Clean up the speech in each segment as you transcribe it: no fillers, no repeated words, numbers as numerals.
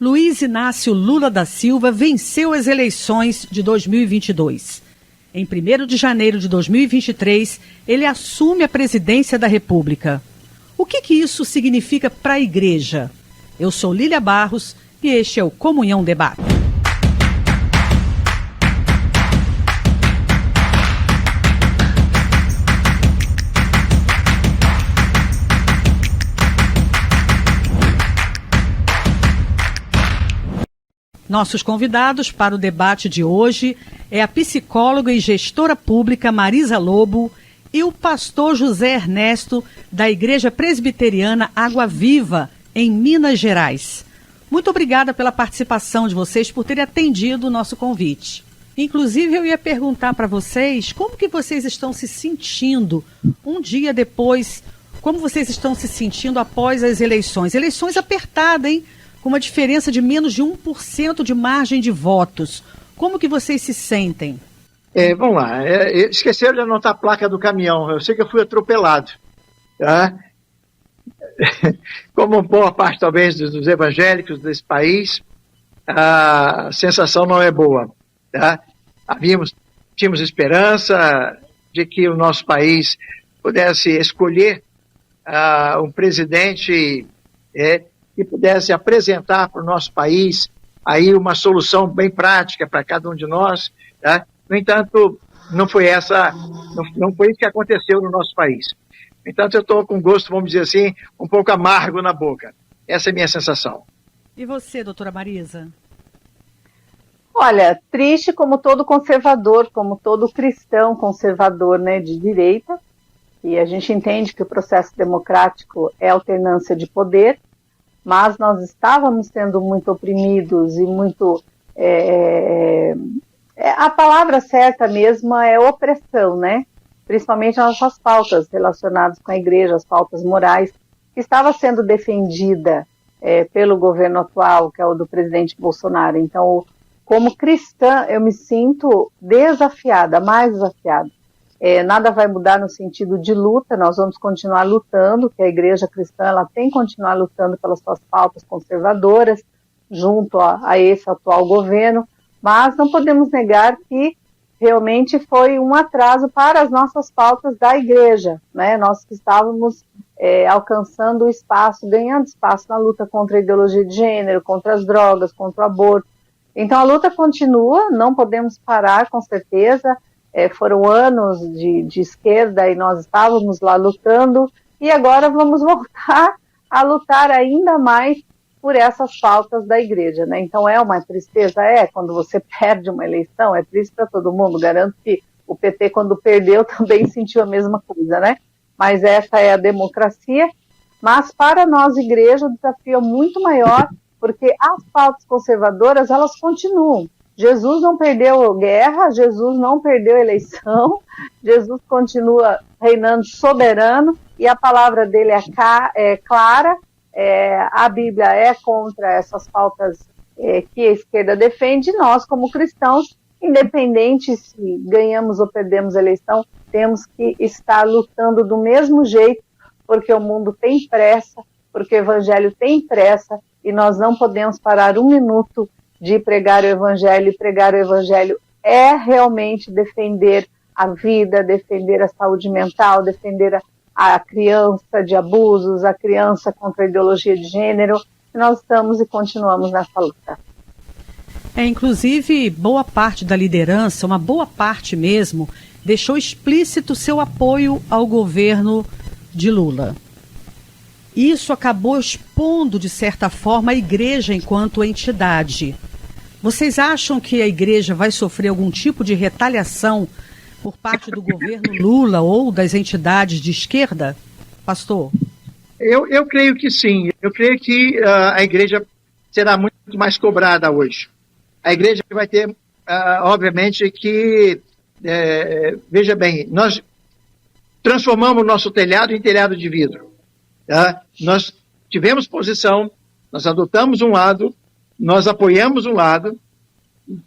Luiz Inácio Lula da Silva venceu as eleições de 2022. Em 1º de janeiro de 2023, ele assume a presidência da República. O que isso significa para a Igreja? Eu sou Lília Barros e este é o Comunhão Debate. Nossos convidados para o debate de hoje é a psicóloga e gestora pública Marisa Lobo e o pastor José Ernesto, da Igreja Presbiteriana Água Viva, em Minas Gerais. Muito obrigada pela participação de vocês, por terem atendido o nosso convite. Inclusive, eu ia perguntar para vocês como que vocês estão se sentindo um dia depois, como vocês estão se sentindo após as eleições. Eleições apertadas, hein? Com uma diferença de menos de 1% de margem de votos. Como que vocês se sentem? Vamos lá, esqueceram de anotar a placa do caminhão, eu sei que eu fui atropelado, tá? Como boa parte talvez dos evangélicos desse país, a sensação não é boa, tá? Tínhamos esperança de que o nosso país pudesse escolher um presidente que pudesse apresentar para o nosso país aí uma solução bem prática para cada um de nós, tá? No entanto, não foi isso que aconteceu no nosso país. No entanto, eu estou com gosto, vamos dizer assim, um pouco amargo na boca. Essa é a minha sensação. E você, doutora Marisa? Olha, triste como todo conservador, como todo cristão conservador, né, de direita, e a gente entende que o processo democrático é alternância de poder, mas nós estávamos sendo muito oprimidos e muito... a palavra certa mesmo é opressão, né? Principalmente nas nossas pautas relacionadas com a igreja, as pautas morais, que estava sendo defendida pelo governo atual, que é o do presidente Bolsonaro. Então, como cristã, eu me sinto desafiada, mais desafiada. Nada vai mudar no sentido de luta, nós vamos continuar lutando, que a igreja cristã ela tem que continuar lutando pelas suas pautas conservadoras, junto a esse atual governo, mas não podemos negar que realmente foi um atraso para as nossas pautas da igreja, né? Nós que estávamos alcançando espaço, ganhando espaço na luta contra a ideologia de gênero, contra as drogas, contra o aborto. Então a luta continua, não podemos parar com certeza. Foram anos de esquerda e nós estávamos lá lutando e agora vamos voltar a lutar ainda mais por essas pautas da igreja, né? Então é uma tristeza, quando você perde uma eleição, é triste para todo mundo, garanto que o PT quando perdeu também sentiu a mesma coisa, né? Mas essa é a democracia, mas para nós igreja o desafio é muito maior, porque as pautas conservadoras elas continuam. Jesus não perdeu guerra, Jesus não perdeu eleição, Jesus continua reinando soberano e a palavra dele é clara, a Bíblia é contra essas pautas que a esquerda defende. Nós, como cristãos, independente se ganhamos ou perdemos a eleição, temos que estar lutando do mesmo jeito, porque o mundo tem pressa, porque o evangelho tem pressa e nós não podemos parar um minuto de pregar o evangelho, e pregar o evangelho é realmente defender a vida, defender a saúde mental, defender a criança de abusos, a criança contra a ideologia de gênero, e nós estamos e continuamos nessa luta. Inclusive, boa parte da liderança, uma boa parte mesmo, deixou explícito seu apoio ao governo de Lula. Isso acabou expondo, de certa forma, a igreja enquanto entidade. Vocês acham que a igreja vai sofrer algum tipo de retaliação por parte do governo Lula ou das entidades de esquerda, pastor? Eu creio que sim. Eu creio que a igreja será muito mais cobrada hoje. A igreja vai ter, obviamente, que... veja bem, nós transformamos o nosso telhado em telhado de vidro. Tá? Nós tivemos posição, nós adotamos um lado, nós apoiamos um lado,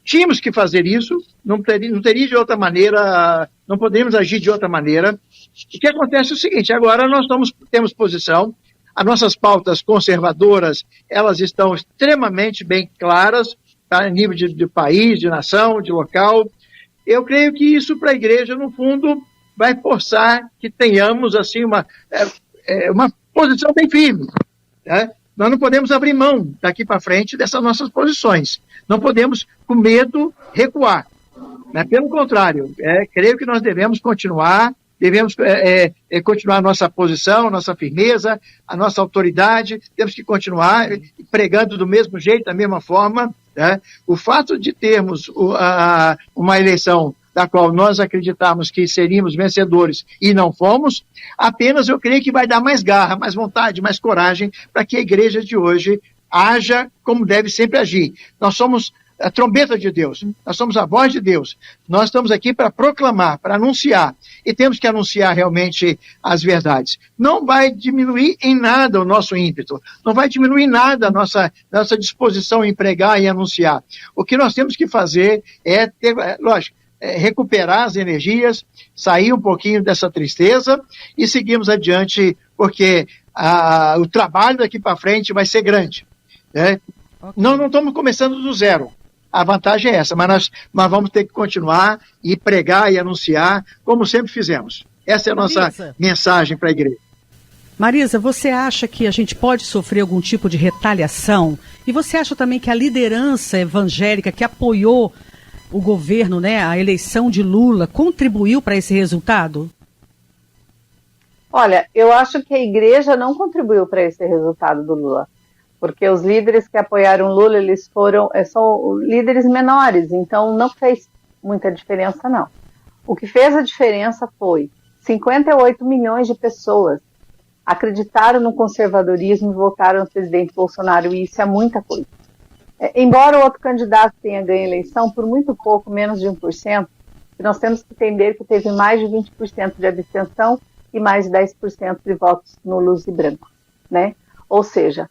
tínhamos que fazer isso, não teria de outra maneira, não podemos agir de outra maneira. O que acontece é o seguinte, agora nós temos posição, As nossas pautas conservadoras, elas estão extremamente bem claras, tá, a nível de país, de nação, de local. Eu creio que isso para a igreja, no fundo, vai forçar que tenhamos assim uma posição bem firme. Né? Nós não podemos abrir mão daqui para frente dessas nossas posições. Não podemos, com medo, recuar. Né? Pelo contrário, creio que nós devemos continuar a nossa posição, a nossa firmeza, a nossa autoridade, temos que continuar pregando do mesmo jeito, da mesma forma. Né? O fato de termos uma eleição da qual nós acreditávamos que seríamos vencedores e não fomos, apenas eu creio que vai dar mais garra, mais vontade, mais coragem para que a igreja de hoje haja como deve sempre agir. Nós somos a trombeta de Deus, nós somos a voz de Deus, nós estamos aqui para proclamar, para anunciar, e temos que anunciar realmente as verdades. Não vai diminuir em nada o nosso ímpeto, não vai diminuir em nada a nossa disposição em pregar e anunciar. O que nós temos que fazer é recuperar as energias, sair um pouquinho dessa tristeza e seguirmos adiante, porque o trabalho daqui para frente vai ser grande. Né? Okay. Nós não estamos começando do zero. A vantagem é essa, mas nós vamos ter que continuar e pregar e anunciar, como sempre fizemos. Essa é a nossa mensagem para a igreja. Marisa, você acha que a gente pode sofrer algum tipo de retaliação? E você acha também que a liderança evangélica que apoiou o governo, né, a eleição de Lula, contribuiu para esse resultado? Olha, eu acho que a igreja não contribuiu para esse resultado do Lula. Porque os líderes que apoiaram Lula, eles são líderes menores, então não fez muita diferença, não. O que fez a diferença foi 58 milhões de pessoas acreditaram no conservadorismo e votaram no presidente Bolsonaro, e isso é muita coisa. Embora o outro candidato tenha ganho a eleição por muito pouco, menos de 1%, nós temos que entender que teve mais de 20% de abstenção e mais de 10% de votos nulos e brancos, né? Ou seja,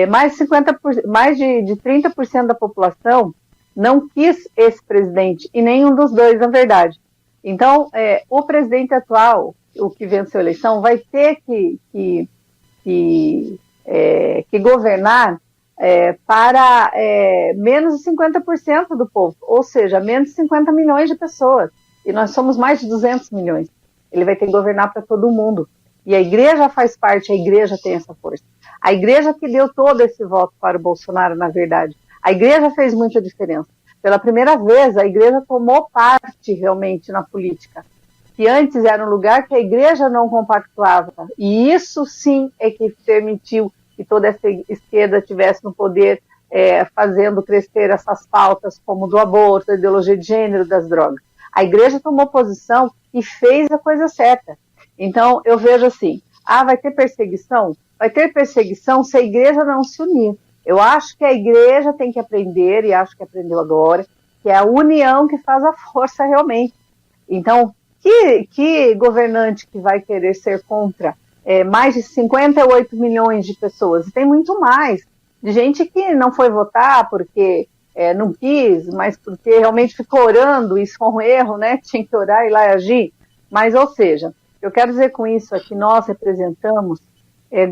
mais de 30% da população não quis esse presidente, e nenhum dos dois, na verdade. Então, o presidente atual, o que venceu a eleição, vai ter que governar para menos de 50% do povo, ou seja, menos de 50 milhões de pessoas. E nós somos mais de 200 milhões. Ele vai ter que governar para todo mundo. E a igreja faz parte, a igreja tem essa força. A igreja que deu todo esse voto para o Bolsonaro, na verdade. A igreja fez muita diferença. Pela primeira vez, a igreja tomou parte realmente na política, que antes era um lugar que a igreja não compactuava. E isso sim é que permitiu que toda essa esquerda tivesse no poder, fazendo crescer essas pautas como do aborto, da ideologia de gênero, das drogas. A igreja tomou posição e fez a coisa certa. Então, eu vejo assim, vai ter perseguição? Vai ter perseguição se a igreja não se unir. Eu acho que a igreja tem que aprender, e acho que aprendeu agora, que é a união que faz a força realmente. Então, que governante que vai querer ser contra mais de 58 milhões de pessoas? E tem muito mais, de gente que não foi votar porque não quis, mas porque realmente ficou orando, isso foi um erro, né? Tinha que orar e lá agir. Mas, ou seja, eu quero dizer com isso é que nós representamos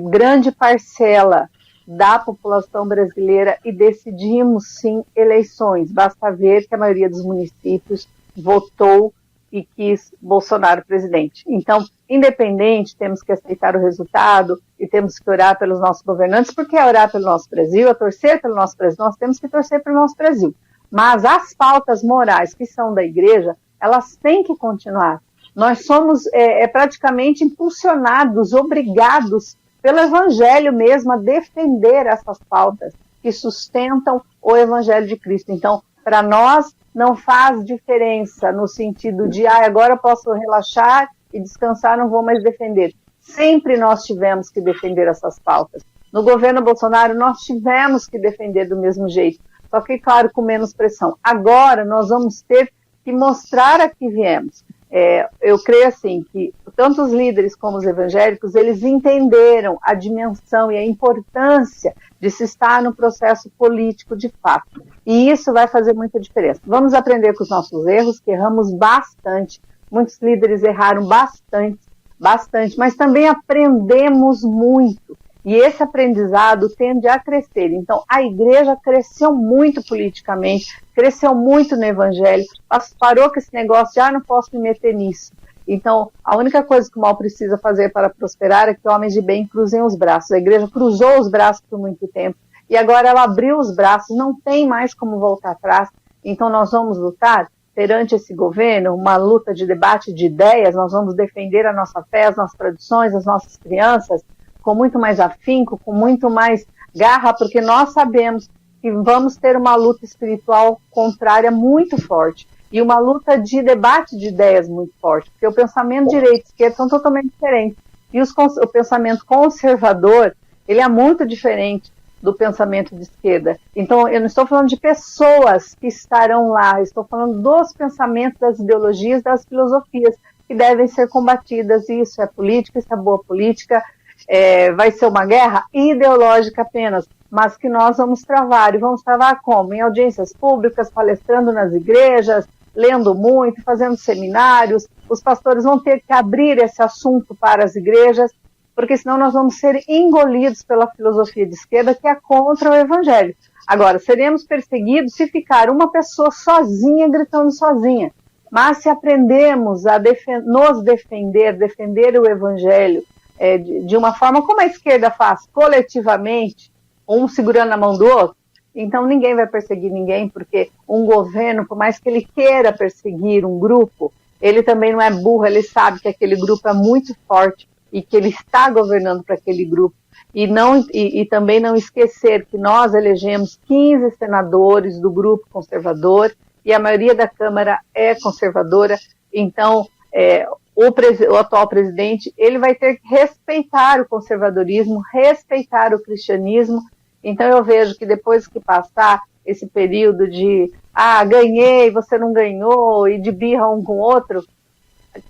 grande parcela da população brasileira e decidimos sim eleições. Basta ver que a maioria dos municípios votou e quis Bolsonaro presidente. Então, independente, temos que aceitar o resultado e temos que orar pelos nossos governantes, porque é orar pelo nosso Brasil, é torcer pelo nosso Brasil, nós temos que torcer pelo nosso Brasil. Mas as pautas morais que são da igreja, elas têm que continuar. Nós somos praticamente impulsionados, obrigados pelo Evangelho mesmo a defender essas pautas que sustentam o Evangelho de Cristo. Então, para nós, não faz diferença no sentido de, agora eu posso relaxar e descansar, não vou mais defender. Sempre nós tivemos que defender essas pautas. No governo Bolsonaro, nós tivemos que defender do mesmo jeito, só que, claro, com menos pressão. Agora, nós vamos ter que mostrar a que viemos. Eu creio assim que tanto os líderes como os evangélicos, eles entenderam a dimensão e a importância de se estar no processo político de fato. E isso vai fazer muita diferença. Vamos aprender com os nossos erros, que erramos bastante. Muitos líderes erraram bastante, mas também aprendemos muito. E esse aprendizado tende a crescer. Então, a igreja cresceu muito politicamente, cresceu muito no evangelho, parou com esse negócio de, não posso me meter nisso. Então, a única coisa que o mal precisa fazer para prosperar é que homens de bem cruzem os braços. A igreja cruzou os braços por muito tempo, e agora ela abriu os braços, não tem mais como voltar atrás. Então, nós vamos lutar perante esse governo, uma luta de debate de ideias, nós vamos defender a nossa fé, as nossas tradições, as nossas crianças, com muito mais afinco, com muito mais garra, porque nós sabemos que vamos ter uma luta espiritual contrária muito forte e uma luta de debate de ideias muito forte, porque o pensamento direito e esquerda são totalmente diferentes. E o pensamento conservador, ele é muito diferente do pensamento de esquerda. Então, eu não estou falando de pessoas que estarão lá, eu estou falando dos pensamentos, das ideologias, das filosofias que devem ser combatidas, e isso é política, isso é boa política. Vai ser uma guerra ideológica apenas, mas que nós vamos travar. E vamos travar como? Em audiências públicas, palestrando nas igrejas, lendo muito, fazendo seminários. Os pastores vão ter que abrir esse assunto para as igrejas, porque senão nós vamos ser engolidos pela filosofia de esquerda, que é contra o evangelho. Agora, seremos perseguidos se ficar uma pessoa sozinha, gritando sozinha. Mas se aprendemos a nos defender o evangelho, de uma forma como a esquerda faz, coletivamente, um segurando a mão do outro, então ninguém vai perseguir ninguém, porque um governo, por mais que ele queira perseguir um grupo, ele também não é burro, ele sabe que aquele grupo é muito forte e que ele está governando para aquele grupo. E também não esquecer que nós elegemos 15 senadores do grupo conservador e a maioria da Câmara é conservadora, então o atual presidente, ele vai ter que respeitar o conservadorismo, respeitar o cristianismo. Então eu vejo que depois que passar esse período de ganhei, você não ganhou, e de birra um com o outro,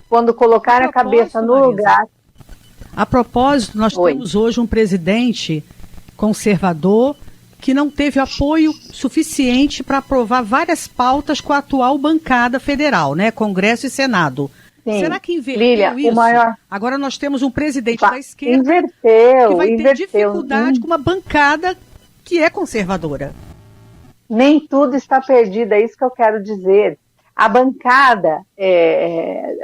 quando colocar a cabeça no lugar... A propósito, nós temos hoje um presidente conservador que não teve apoio suficiente para aprovar várias pautas com a atual bancada federal, né? Congresso e Senado. Sim. Será que inverteu Lília, isso? Agora nós temos um presidente da esquerda que vai ter dificuldade com uma bancada que é conservadora. Nem tudo está perdido, é isso que eu quero dizer. A bancada,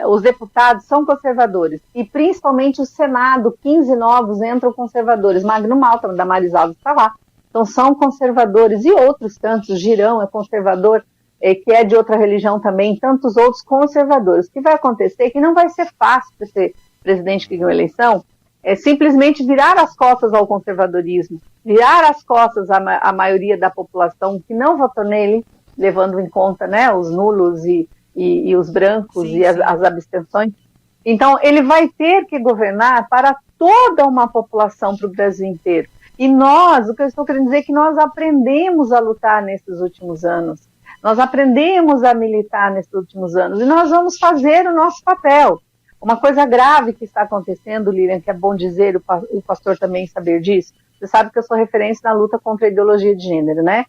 os deputados são conservadores, e principalmente o Senado, 15 novos entram conservadores. Magno Malta, da Marisalva, está lá. Então são conservadores, e outros tantos, Girão é conservador, que é de outra religião também, tantos outros conservadores. O que vai acontecer é que não vai ser fácil para esse presidente que ganhou a eleição, simplesmente virar as costas ao conservadorismo, virar as costas à maioria da população que não votou nele, levando em conta, né, os nulos e os brancos, sim, e as abstenções. Então, ele vai ter que governar para toda uma população, para o Brasil inteiro. E nós, o que eu estou querendo dizer é que nós aprendemos a lutar nesses últimos anos. Nós aprendemos a militar nesses últimos anos. E nós vamos fazer o nosso papel. Uma coisa grave que está acontecendo, Lilian, que é bom dizer, o pastor também saber disso. Você sabe que eu sou referência na luta contra a ideologia de gênero, né?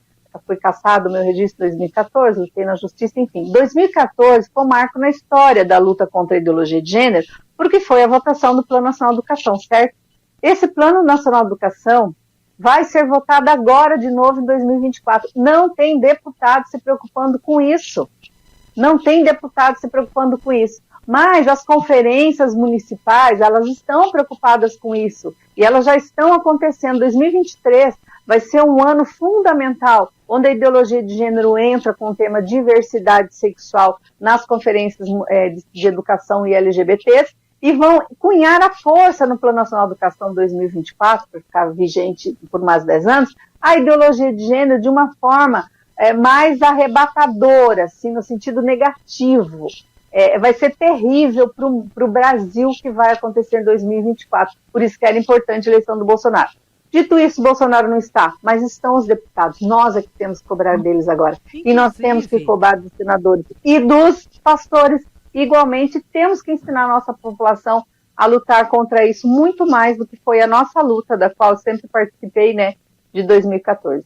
Foi cassado o meu registro em 2014, lutei na justiça, enfim. 2014 foi um marco na história da luta contra a ideologia de gênero, porque foi a votação do Plano Nacional de Educação, certo? Esse Plano Nacional de Educação vai ser votado agora de novo em 2024. Não tem deputado se preocupando com isso. Não tem deputado se preocupando com isso. Mas as conferências municipais, elas estão preocupadas com isso. E elas já estão acontecendo. 2023 vai ser um ano fundamental, onde a ideologia de gênero entra com o tema diversidade sexual nas conferências de educação e LGBTs, e vão cunhar a força no Plano Nacional de Educação 2024, para ficar vigente por mais 10 anos, a ideologia de gênero de uma forma mais arrebatadora, assim, no sentido negativo. Vai ser terrível para o Brasil que vai acontecer em 2024. Por isso que era importante a eleição do Bolsonaro. Dito isso, Bolsonaro não está, mas estão os deputados. Nós é que temos que cobrar deles agora. E nós temos que cobrar dos senadores e dos pastores. Igualmente, temos que ensinar a nossa população a lutar contra isso muito mais do que foi a nossa luta, da qual eu sempre participei, né, de 2014.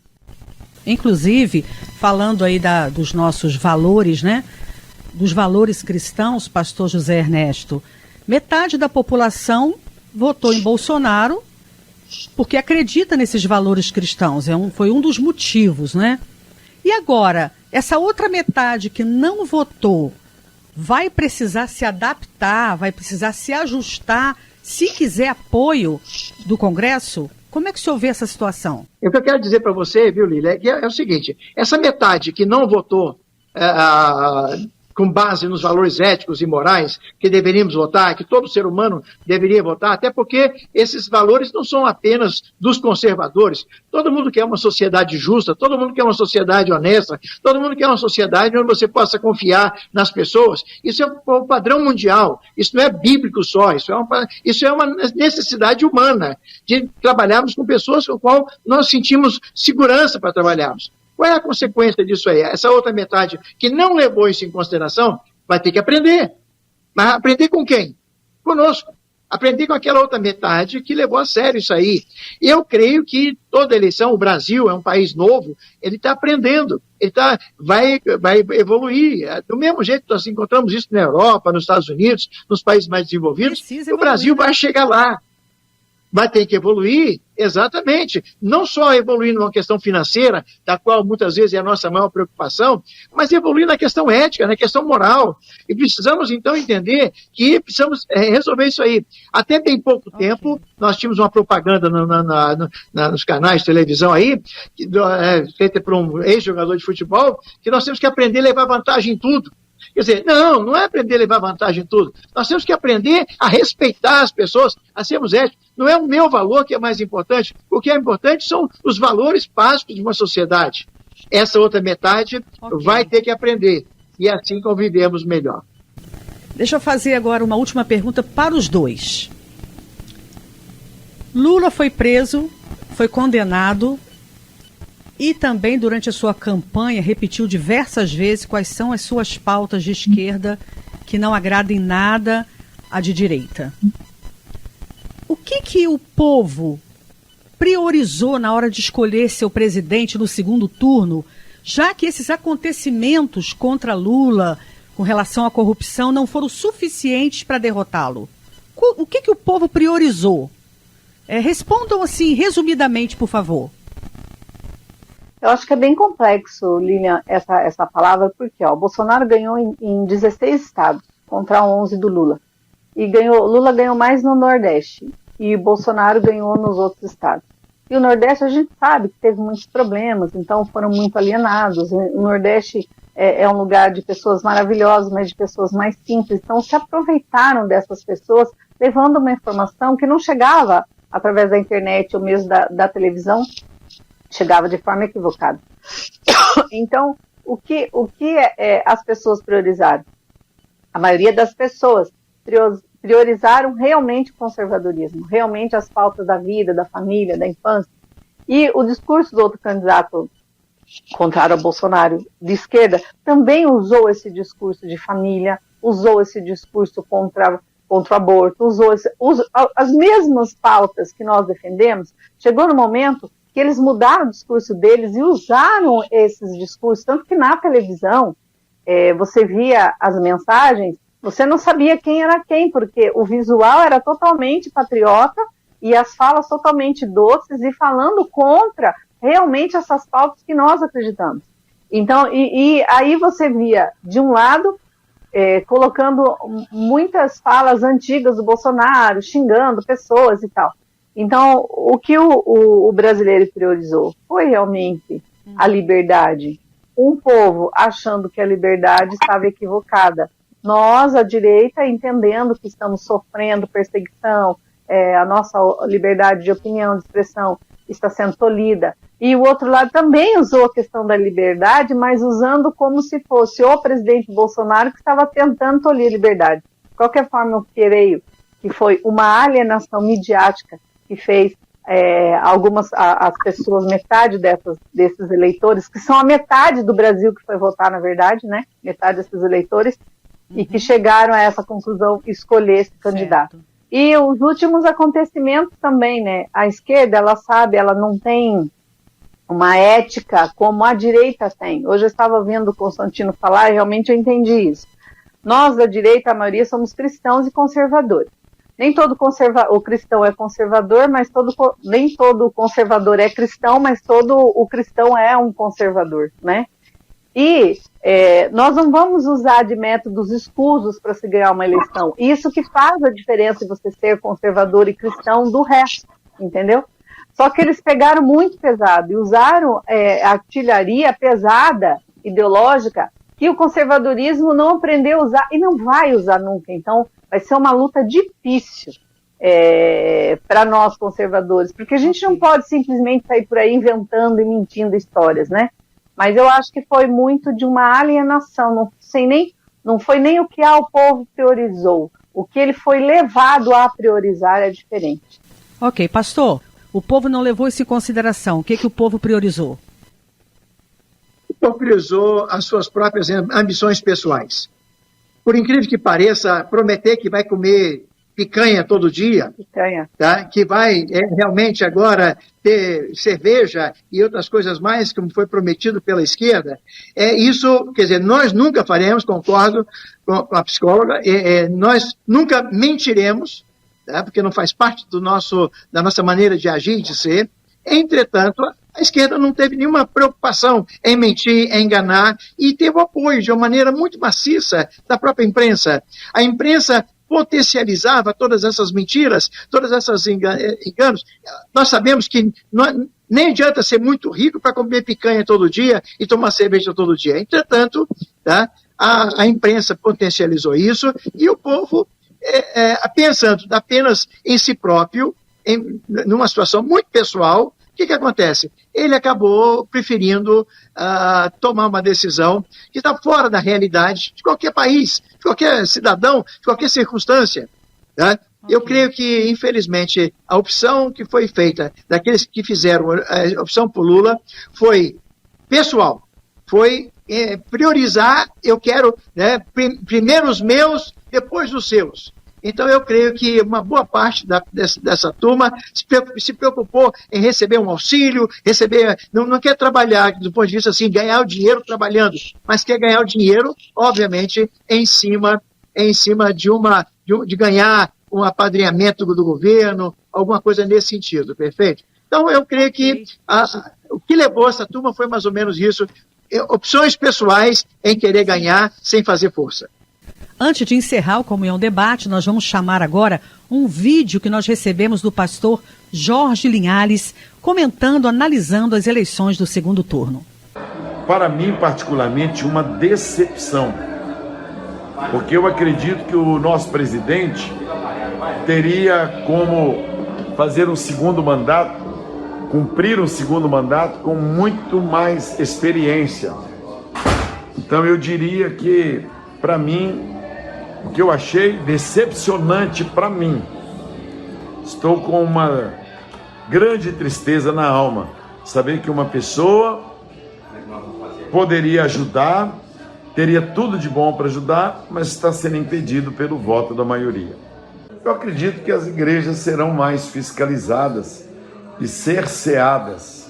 Inclusive, falando aí dos nossos valores, né, dos valores cristãos, pastor José Ernesto, metade da população votou em Bolsonaro porque acredita nesses valores cristãos, foi um dos motivos, né? E agora, essa outra metade que não votou vai precisar se adaptar, vai precisar se ajustar, se quiser apoio do Congresso? Como é que o senhor vê essa situação? O que eu quero dizer para você, viu, Lília, é o seguinte, essa metade que não votou com base nos valores éticos e morais que deveríamos votar, que todo ser humano deveria votar, até porque esses valores não são apenas dos conservadores. Todo mundo quer uma sociedade justa, todo mundo quer uma sociedade honesta, todo mundo quer uma sociedade onde você possa confiar nas pessoas. Isso é um padrão mundial, isso não é bíblico só, isso é uma necessidade humana de trabalharmos com pessoas com as quais nós sentimos segurança para trabalharmos. Qual é a consequência disso aí? Essa outra metade que não levou isso em consideração vai ter que aprender. Mas aprender com quem? Conosco. Aprender com aquela outra metade que levou a sério isso aí. Eu creio que toda eleição, o Brasil é um país novo, ele está aprendendo, vai evoluir. Do mesmo jeito que nós encontramos isso na Europa, nos Estados Unidos, nos países mais desenvolvidos, o Brasil vai chegar lá. Vai ter que evoluir, exatamente, não só evoluir numa questão financeira, da qual muitas vezes é a nossa maior preocupação, mas evoluir na questão ética, na questão moral. E precisamos, então, entender que precisamos resolver isso aí. Até bem pouco tempo, nós tínhamos uma propaganda nos canais de televisão aí, feita por um ex-jogador de futebol, que nós temos que aprender a levar vantagem em tudo. Quer dizer, não é aprender a levar vantagem em tudo. Nós temos que aprender a respeitar as pessoas, a sermos éticos. Não é o meu valor que é mais importante. O que é importante são os valores básicos de uma sociedade. Essa outra metade vai ter que aprender. E assim convivemos melhor. Deixa eu fazer agora uma última pergunta para os dois. Lula foi preso, foi condenado e também durante a sua campanha repetiu diversas vezes quais são as suas pautas de esquerda que não agradem nada a de direita. O que o povo priorizou na hora de escolher seu presidente no segundo turno, já que esses acontecimentos contra Lula com relação à corrupção não foram suficientes para derrotá-lo? O que o povo priorizou? Respondam assim, resumidamente, por favor. Eu acho que é bem complexo, Lilian, essa palavra, porque o Bolsonaro ganhou em 16 estados contra 11 do Lula. E Lula ganhou mais no Nordeste e Bolsonaro ganhou nos outros estados. E o Nordeste a gente sabe que teve muitos problemas, então foram muito alienados. O Nordeste é um lugar de pessoas maravilhosas, mas de pessoas mais simples. Então se aproveitaram dessas pessoas, levando uma informação que não chegava através da internet ou mesmo da televisão, chegava de forma equivocada. Então, o que as pessoas priorizaram? A maioria das pessoas priorizaram realmente o conservadorismo, realmente as pautas da vida, da família, da infância. E o discurso do outro candidato contrário ao Bolsonaro, de esquerda, também usou esse discurso de família, usou esse discurso contra o aborto, usou as mesmas pautas que nós defendemos. Chegou no momento que eles mudaram o discurso deles e usaram esses discursos, tanto que na televisão você via as mensagens, você não sabia quem era quem, porque o visual era totalmente patriota e as falas totalmente doces e falando contra realmente essas pautas que nós acreditamos. Então, e aí você via, de um lado, colocando muitas falas antigas do Bolsonaro, xingando pessoas e tal. Então, o que o brasileiro priorizou foi realmente a liberdade. Um povo achando que a liberdade estava equivocada. Nós, a direita, entendendo que estamos sofrendo perseguição, a nossa liberdade de opinião, de expressão está sendo tolhida. E o outro lado também usou a questão da liberdade, mas usando como se fosse o presidente Bolsonaro que estava tentando tolir a liberdade. De qualquer forma, eu creio que foi uma alienação midiática que fez as pessoas, metade desses eleitores, que são a metade do Brasil que foi votar, na verdade, né? Metade desses eleitores, e que chegaram a essa conclusão, escolher esse candidato. Certo. E os últimos acontecimentos também, né? A esquerda, ela sabe, ela não tem uma ética como a direita tem. Hoje eu estava ouvindo o Constantino falar e realmente eu entendi isso. Nós, da direita, a maioria, somos cristãos e conservadores. nem todo o cristão é conservador, mas nem todo conservador é cristão, mas todo o cristão é um conservador, né? E nós não vamos usar de métodos escusos para se ganhar uma eleição. Isso que faz a diferença de você ser conservador e cristão do resto, entendeu? Só que eles pegaram muito pesado e usaram a artilharia pesada, ideológica, que o conservadorismo não aprendeu a usar e não vai usar nunca. Então, vai ser uma luta difícil para nós conservadores, porque a gente não pode simplesmente sair por aí inventando e mentindo histórias, né? Mas eu acho que foi muito de uma alienação, não foi nem o que o povo priorizou, o que ele foi levado a priorizar é diferente. Ok, pastor, o povo não levou isso em consideração, o que o povo priorizou? O povo priorizou as suas próprias ambições pessoais. Por incrível que pareça, prometer que vai comer picanha todo dia, tá? Que vai realmente agora ter cerveja e outras coisas mais, como foi prometido pela esquerda, isso, quer dizer, nós nunca faremos, concordo com a psicóloga, nós nunca mentiremos, tá? Porque não faz parte da nossa maneira de agir e de ser. Entretanto, a esquerda não teve nenhuma preocupação em mentir, em enganar, e teve o apoio de uma maneira muito maciça da própria imprensa. A imprensa potencializava todas essas mentiras, todas essas enganos. Nós sabemos que nem adianta ser muito rico para comer picanha todo dia e tomar cerveja todo dia. Entretanto, tá, a imprensa potencializou isso e o povo, pensando apenas em si próprio, numa situação muito pessoal, o que acontece? Ele acabou preferindo tomar uma decisão que está fora da realidade de qualquer país, de qualquer cidadão, de qualquer circunstância. Tá? Eu creio que, infelizmente, a opção que foi feita daqueles que fizeram a opção por Lula foi pessoal, foi priorizar, eu quero primeiro os meus, depois os seus. Então, eu creio que uma boa parte dessa turma se preocupou em receber um auxílio, não quer trabalhar do ponto de vista assim, ganhar o dinheiro trabalhando, mas quer ganhar o dinheiro, obviamente, em cima de ganhar um apadrinhamento do governo, alguma coisa nesse sentido, perfeito? Então, eu creio que o que levou essa turma foi mais ou menos isso, opções pessoais em querer ganhar sem fazer força. Antes de encerrar o Comunhão Debate, nós vamos chamar agora um vídeo que nós recebemos do pastor Jorge Linhares, comentando, analisando as eleições do segundo turno. Para mim, particularmente, uma decepção, porque eu acredito que o nosso presidente teria como fazer um segundo mandato, cumprir um segundo mandato com muito mais experiência. Então eu diria que, para mim, o que eu achei decepcionante para mim, estou com uma grande tristeza na alma, saber que uma pessoa poderia ajudar, teria tudo de bom para ajudar, mas está sendo impedido pelo voto da maioria. Eu acredito que as igrejas serão mais fiscalizadas e cerceadas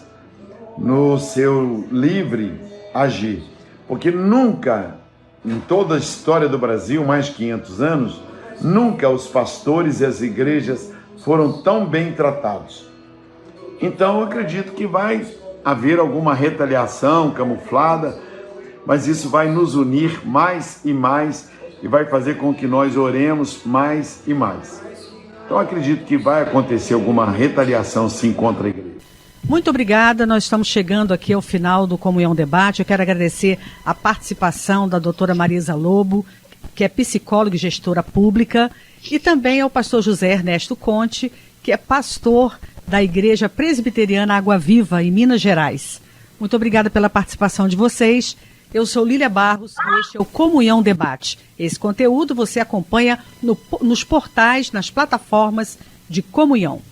no seu livre agir, porque nunca, em toda a história do Brasil, mais de 500 anos, nunca os pastores e as igrejas foram tão bem tratados. Então, eu acredito que vai haver alguma retaliação camuflada, mas isso vai nos unir mais e mais e vai fazer com que nós oremos mais e mais. Então, eu acredito que vai acontecer alguma retaliação, sim, contra a igreja. Muito obrigada, nós estamos chegando aqui ao final do Comunhão Debate. Eu quero agradecer a participação da doutora Marisa Lobo, que é psicóloga e gestora pública, e também ao pastor José Ernesto Conte, que é pastor da Igreja Presbiteriana Água Viva, em Minas Gerais. Muito obrigada pela participação de vocês. Eu sou Lília Barros e este é o Comunhão Debate. Esse conteúdo você acompanha nos portais, nas plataformas de comunhão.